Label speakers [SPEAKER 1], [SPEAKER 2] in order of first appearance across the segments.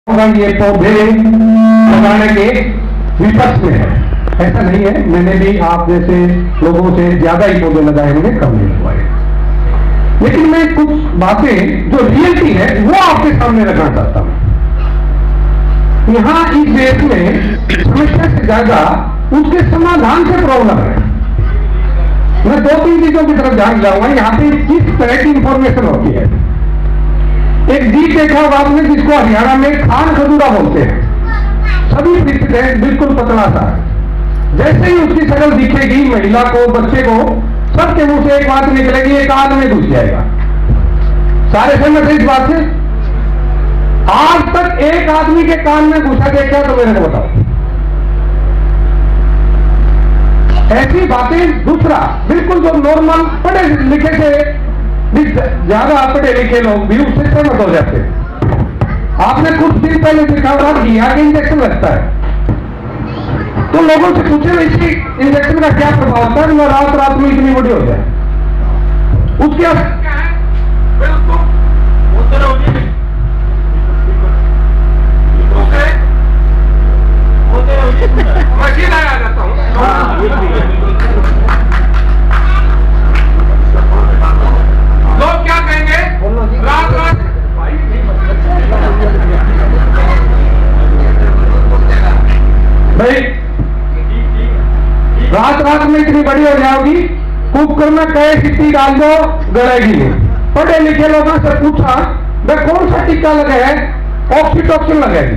[SPEAKER 1] ये पौधे लगाने के विपक्ष में है, ऐसा नहीं है। मैंने भी आप जैसे लोगों से ज्यादा ही पौधे लगाए होंगे, कम नहीं लगवाए। लेकिन मैं कुछ बातें जो रियलिटी है वो आपके सामने रखना चाहता हूं। यहां इस देश में समस्या से ज्यादा उसके समाधान से प्रॉब्लम है। मैं दो तीन चीजों की तरफ ध्यान जाऊंगा। यहां पे किस तरह की इंफॉर्मेशन होती है। एक जीप देखा होगा आपने, जिसको हरियाणा में खान खजूरा बोलते हैं। सभी परिचित है, बिल्कुल पतला सा। जैसे ही उसकी शक्ल दिखेगी महिला को, बच्चे को, सबके मुंह से एक बात निकलेगी, ये कान में घुस जाएगा। सारे सहमत है इस बात से? आज तक एक आदमी के कान में घुसा देखा तो मेरे को बताओ। ऐसी बातें। दूसरा, बिल्कुल जो नॉर्मल पढ़े लिखे से ज्यादा पढ़े लिखे लोग भी उससे सहमत हो जाते हैं। आपने कुछ दिन पहले देखा होगा घिया के इंजेक्शन लगता है, तो लोगों से पूछे इसकी इंजेक्शन का क्या प्रभाव होता है? वो रात में इतनी बड़ी हो जाए, उसके मशीन आ जाता हूँ। लोग क्या कहेंगे? रात भाई रात में इतनी बड़ी हो जाओगी, कुकर में कई सिट्टी डाल दो, गलेगी नहीं। पढ़े लिखे लोगों से पूछा भाई कौन सा टीका लगा है? ऑक्सीटोसिन लगेगी।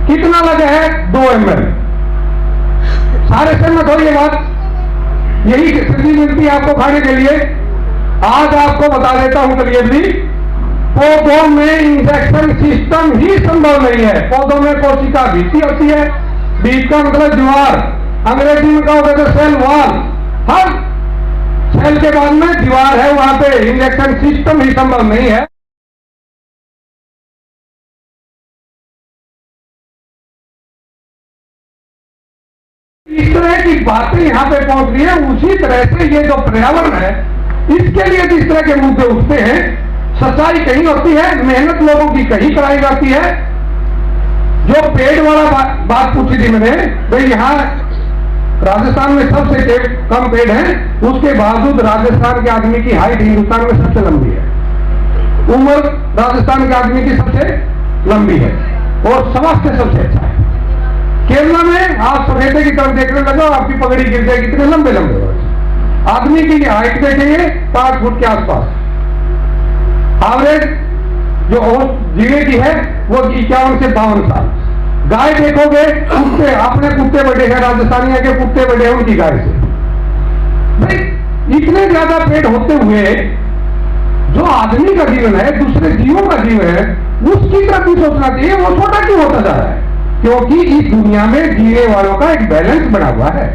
[SPEAKER 1] कितना लगा है? 2 ml। सारे सहमत हो ये बात? यही सब्जी मिलती है आपको खाने के लिए। आज आपको बता देता हूं क्लियरली, पौधों में इंजेक्शन सिस्टम ही संभव नहीं है। पौधों में कोशिका भित्ति होती है, बीज का मतलब दीवार, अंग्रेजी में कहा होता है सेल वॉल। हर सेल के बाद में दीवार है, वहां पे इंजेक्शन सिस्टम ही संभव नहीं है। इस तरह की बातें यहां पे पहुंच रही है। उसी तरह से ये जो पर्यावरण है, इसके लिए जिस तरह के मुद्दे उठते हैं, सच्चाई कहीं होती है, मेहनत लोगों की कहीं कराई जाती है। जो पेड़ वाला बात पूछी थी मैंने, भाई यहाँ राजस्थान में सबसे कम पेड़ है, उसके बावजूद राजस्थान के आदमी की हाइट हिंदुस्तान में सबसे लंबी है। उम्र राजस्थान के आदमी की सबसे लंबी है और स्वास्थ्य सबसे अच्छा है। केरला में आप सफेदे की तरफ देखने लगो, आपकी पगड़ी गिर जाएगी, कितने लंबे लंबे आदमी की हाइट देखेंगे 5 फुट के आसपास। एवरेज जो जीने की है वो 51 से 52 साल। गाय देखोगे, कुत्ते, अपने कुत्ते बड़े हैं, राजस्थानियों के कुत्ते बड़े हैं उनकी गाय से। भाई इतने ज्यादा पेड़ होते हुए जो आदमी का जीवन है, दूसरे जीवों का जीवन है, उसकी तरफ भी सोचना चाहिए। वो छोटा क्यों होता जा रहा है? क्योंकि इस दुनिया में जीने वालों का एक बैलेंस बना हुआ है।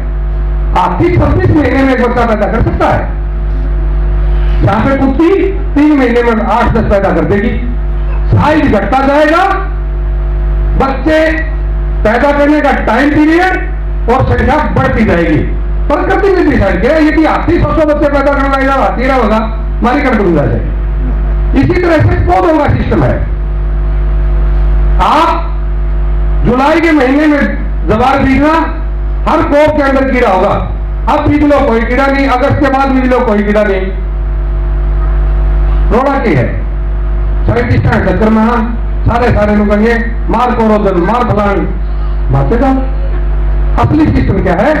[SPEAKER 1] हाथी 26 महीने में एक बच्चा पैदा कर सकता है, जहां पे कुत्ती 3 महीने में 8-10 पैदा कर देगी। साइज घटता जाएगा, बच्चे पैदा करने का टाइम पीरियड और संख्या बढ़ती जाएगी। प्रकृति ने डिसाइड किया यदि हाथी 100 बच्चे पैदा करने लगेगा, हाथी रहा होगा, मारी कर दूंगा जाएगी। इसी तरह से पौधों का सिस्टम है। आप जुलाई के महीने में जवार बीजना, हर कोप के अंदर कीड़ा होगा। अब बीज लो, कोई कीड़ा नहीं। अगस्त के बाद बीज लो, कोई कीड़ा नहीं। रोड़ा की है साइंटिस्ट चक्कर में सारे लोग कहेंगे मार कोरोजन, मार फलान, मारते जाओ। असली सिस्टम क्या है?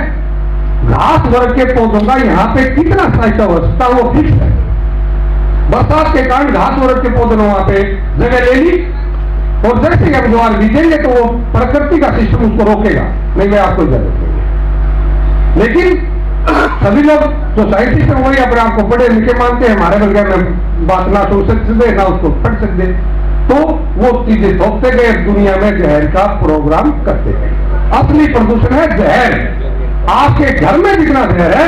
[SPEAKER 1] घास वर्ग के पौधों का यहाँ पे कितना साइज अवस्था वो फिक्स है। बरसात के कारण घास वर्ग के पौधों ने वहां पे जगह ले ली, और जैसे ही हम ज्वार बीजेंगे तो वो प्रकृति का सिस्टम उसको रोकेगा, नहीं मैं आपको इजाजत दूंगी। लेकिन सभी लोग जो साइंटिस्ट हैं वही अपने आप को पढ़े लिखे मानते हैं, हमारे बगैर में बात ना सुन सकते ना उसको पढ़ सकते, तो वो चीजें थोपते गए, दुनिया में जहर का प्रोग्राम करते गए। असली प्रदूषण है जहर। आपके घर में जितना जहर है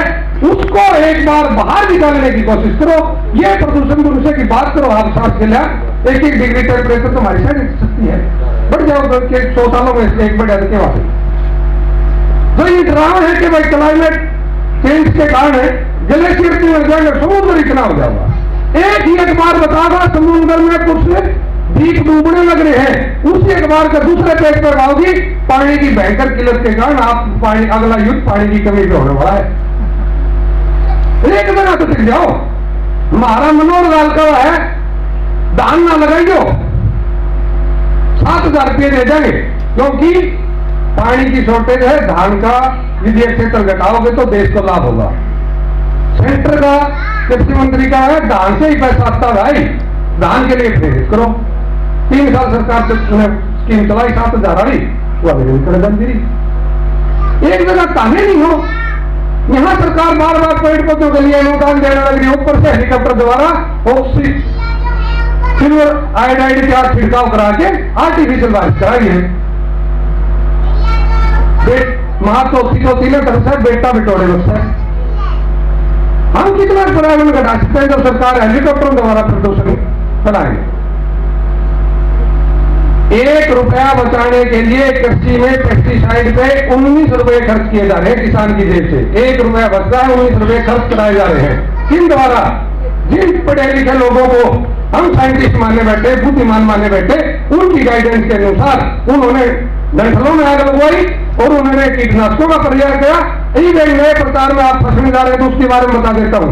[SPEAKER 1] उसको एक बार बाहर निकालने की कोशिश करो। ये प्रदूषण मनुष्य की बात करो, आप सांस के लिए 1 डिग्री टेम्परेचर तुम्हारी शायद सकती है, बढ़ जाओ 100 सालों में इसलिए एक बढ़ जाते क्या बात। तो ये ड्रामा है कि भाई क्लाइमेट चेंज के कारण ग्लेशियर की वजह से समुद्र इतना हो जाएगा। एक ही बार बतागा समुद्र में कुछ दीप डूबने लग रहे हैं, उसी अखबार का दूसरे पेज पर आओगी पानी की भयंकर किल्लत के कारण आप पानी, अगला युद्ध पानी की कमी पे होने वाला है। एक जगह तो टिक जाओ। हमारा मनोहर लाल का है, दान ना लगाइयो, 7,000 रुपये दे देंगे, क्योंकि पानी की शॉर्टेज है। धान का विधेयक क्षेत्र घटाओगे तो देश को लाभ होगा। सेंटर का कृषि मंत्री का है, धान से ही पैसा आता है भाई, धान के लिए प्रेरित करो। 3 साल सरकार से स्कीम चलाई, 7,000 आई, वो अभी एक जगह ताने नहीं हो। यहां सरकार बार बार पेड़ पौधों के लिए अनुदान देने लग रही है, ऊपर से हेलीकॉप्टर द्वारा सिल्वर आयोडाइड का छिड़काव करा के आर्टिफिशियल बारिश कराई है। महातोती ने तरफ से बेटा बिटोड़े लगता है। हम कितना पर्यावरण घटा सकते हैं जब सरकार हेलीकॉप्टरों द्वारा प्रदूषण फैलाएंगे। 1 रुपया बचाने के लिए कृषि में पेस्टिसाइड पे 19 रुपए खर्च किए जा रहे हैं किसान की जेब से। 1 रुपया बचता है, 19 रुपए खर्च कराए जा रहे हैं। किन द्वारा? जिन पढ़े लिखे लोगों को हम साइंटिस्ट मानने बैठे, बुद्धिमान मानने बैठे, उनकी गाइडेंस के अनुसार उन्होंने डंठलों में आग लगवाई और उन्होंने कीटनाशकों का प्रयोग किया। एक नए प्रचार में आप फंसने जा रहे हैं तो उसके बारे में बता देता हूं।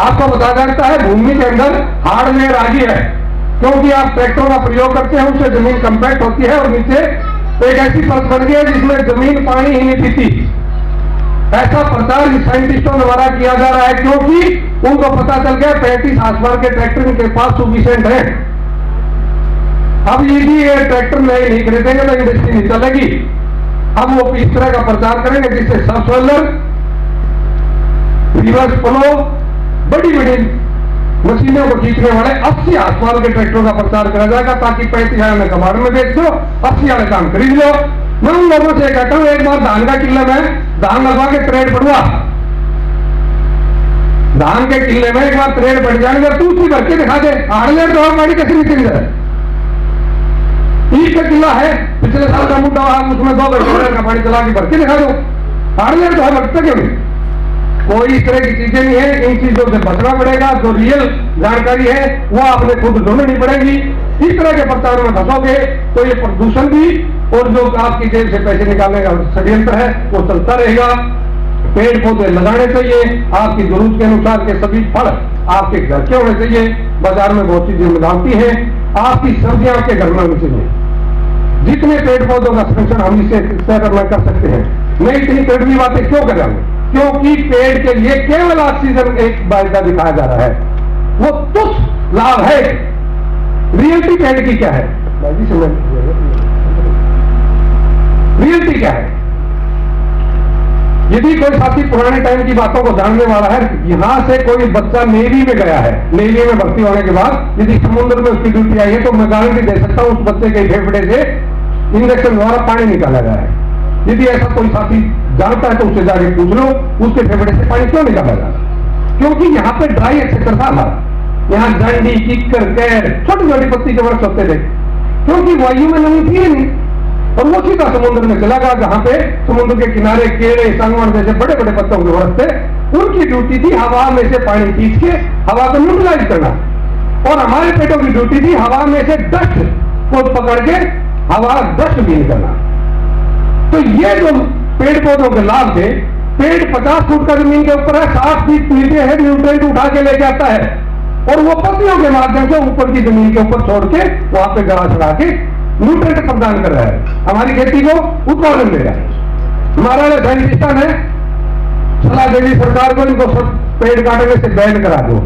[SPEAKER 1] आपको बता देता है, भूमि के अंदर हार्डवेयर आ गई है, क्योंकि आप ट्रैक्टरों का प्रयोग करते हैं, उससे जमीन कंपैक्ट होती है और नीचे एक ऐसी परत बन गई है जिसमें जमीन पानी ही नहीं पीती। ऐसा प्रचार साइंटिस्टों द्वारा किया जा रहा है, क्योंकि उनको पता चल गया 35 आसपास के ट्रैक्टर इनके पास सफिशिएंट है। अब ये ट्रैक्टर नहीं खरीदेंगे तो इंडस्ट्री नहीं चलेगी। अब वो इस तरह का प्रचार करेंगे जिससे सबसोलर, रिवर्स फ्लो, बड़ी बड़ी मशीनों को खींचने वाले 80 आसपास के ट्रैक्टरों का प्रचार करा जाएगा, ताकि 35,000 में कबाड़ में बेच दो, 80 वाले काम खरीद लो। मैं उन लोगों से कहता हूं, एक बार धान का किले में धान लगवा के ट्रेड बढ़वा, धान के किले में एक बार ट्रेड बढ़ जाएंगे, तू उसी भर के दिखा दे। हार्डवेयर तो गाड़ी कैसे निकल जाए? ईट का किला है, पिछले साल का मुद्दा, उसमें 2 घंटे का पानी चला के भर के दिखा दो। हार्डवेयर तो है, भरता क्यों नहीं? कोई इस तरह की चीजें नहीं है। इन चीजों से बचना पड़ेगा। जो रियल जानकारी है वो आपने खुद ढूंढनी पड़ेगी। इस तरह के प्रचार में फंसोगे तो ये प्रदूषण भी और जो आपकी जेब से पैसे निकालने का षड्यंत्र है वो चलता रहेगा। पेड़ पौधे लगाने चाहिए, आपकी जरूरत के अनुसार के सभी फल आपके घर के होने चाहिए। बाजार में बहुत चीजें मिलावटी है, आपकी सब्जियां आपके घर में होनी चाहिए। जितने पेड़ पौधों का संरक्षण हम इसे कर सकते हैं। मैं इतनी कड़वी बातें क्यों कर रहा हूं? क्योंकि पेड़ के लिए केवल ऑक्सीजन एक वायदा दिखाया जा रहा है, वो तुच्छ लाभ है। रियलिटी पेड़ की क्या है? रियलिटी क्या है? यदि कोई साथी पुराने टाइम की बातों को जानने वाला है, यहां से कोई बच्चा नेवी में गया है, नेवी में भर्ती होने के बाद यदि समुद्र में उसकी ड्यूटी आई है तो मैं गारंटी दे सकता हूं उस बच्चे के फेफड़े से इंजेक्शन द्वारा पानी निकाला गया है। यदि ऐसा कोई साथी जानता है तो उससे जाके पूछ लो उसके फेफड़े से पानी क्यों निकाला जा रहा? क्योंकि यहाँ पे ड्राई एक्सेप्टर था हमारा। यहाँ डंडी, किक्कर, कैर, छोटी छोटी पत्ती के वर्ष होते थे, क्योंकि वायु में नमी थी नहीं, और वो सीधा समुद्र में चला गया। जहां पे समुद्र के किनारे केले, सांगवान जैसे बड़े बड़े पत्तों के वर्ष थे, उनकी ड्यूटी थी हवा में से पानी खींच के हवा को न्यूट्रलाइज करना, और हमारे पेटों की ड्यूटी थी हवा में से डस्ट को पकड़ के हवा डस्ट भी निकलना। तो ये जो पेड़ पौधों के लाभ थे, पेड़ 50 फुट का जमीन के ऊपर है, 60 फीट नीचे है, न्यूट्रिएंट उठा के लेके आता है और वो पत्तियों के माध्यम से ऊपर की जमीन के ऊपर छोड़ के वहां पे गड़ा चढ़ा के न्यूट्रिएंट प्रदान कर रहा है, हमारी खेती को उत्पादन दे रहा है। हमारा साइंटिस्टों ने सलाह दे दी सरकार को, इनको सब पेड़ काटने से बैन करा दो।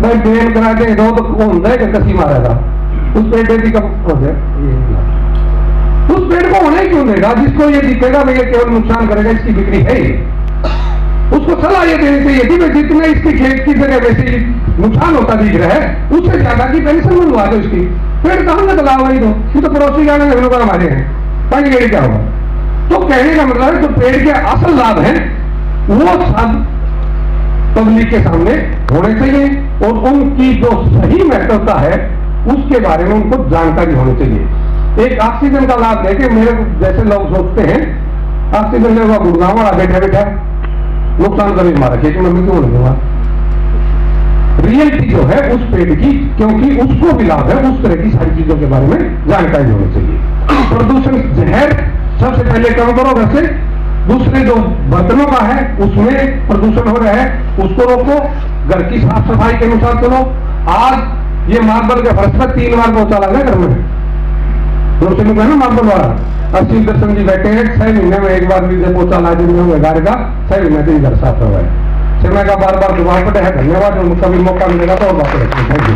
[SPEAKER 1] मैं बैन करा के दो तो कौन है कि कसी मारा था उस पेड़ की कब हो जाए? उस पेड़ को होने क्यों देगा जिसको ये दिखेगा मैं ये केवल नुकसान करेगा, इसकी बिक्री है। उसको सलाह ये देनी चाहिए कि जितने इसकी खेत की जगह वैसे नुकसान होता दिख रहा है उससे ज्यादा की पेंशन मिलवा दो। इसकी पेड़ कहां से चला वही दो, ये तो पड़ोसी गाने में लोग हमारे हैं, पानी गेड़ी क्या होगा? तो कहने का मतलब है जो पेड़ के असल लाभ है वो सब पब्लिक के सामने होने चाहिए और उनकी जो सही महत्वता है उसके बारे में उनको जानकारी होनी चाहिए। एक ऑक्सीजन का लाभ देखे मेरे जैसे लोग सोचते हैं ऑक्सीजन लेगा गुड़गांव वाला बैठा बैठा नुकसान कभी हमारा खेती में क्यों नहीं हुआ? रियलिटी जो है उस पेड़ की, क्योंकि उसको भी लाभ है, उस तरह की सारी चीजों के बारे में जानकारी होनी चाहिए। प्रदूषण जहर सबसे पहले कम करो घर से। दूसरे जो बर्तनों का है उसमें प्रदूषण हो रहा है, उसको रोको। घर की साफ सफाई के अनुसार चलो। आज ये मार्बल के फर्श पर 3 बार पोछा लगा घर में, दूसरे लोग है ना मार्बल वाला। 80 दर्शन जी बैठे हैं, 6 महीने में एक बार भी जब पोछा ला देंगे घर का, 6 महीने से घर साफ हुआ है। मैं का बार बार दुआ पड़े है। धन्यवाद, कभी मौका मिलेगा तो बात रखें। Thank you.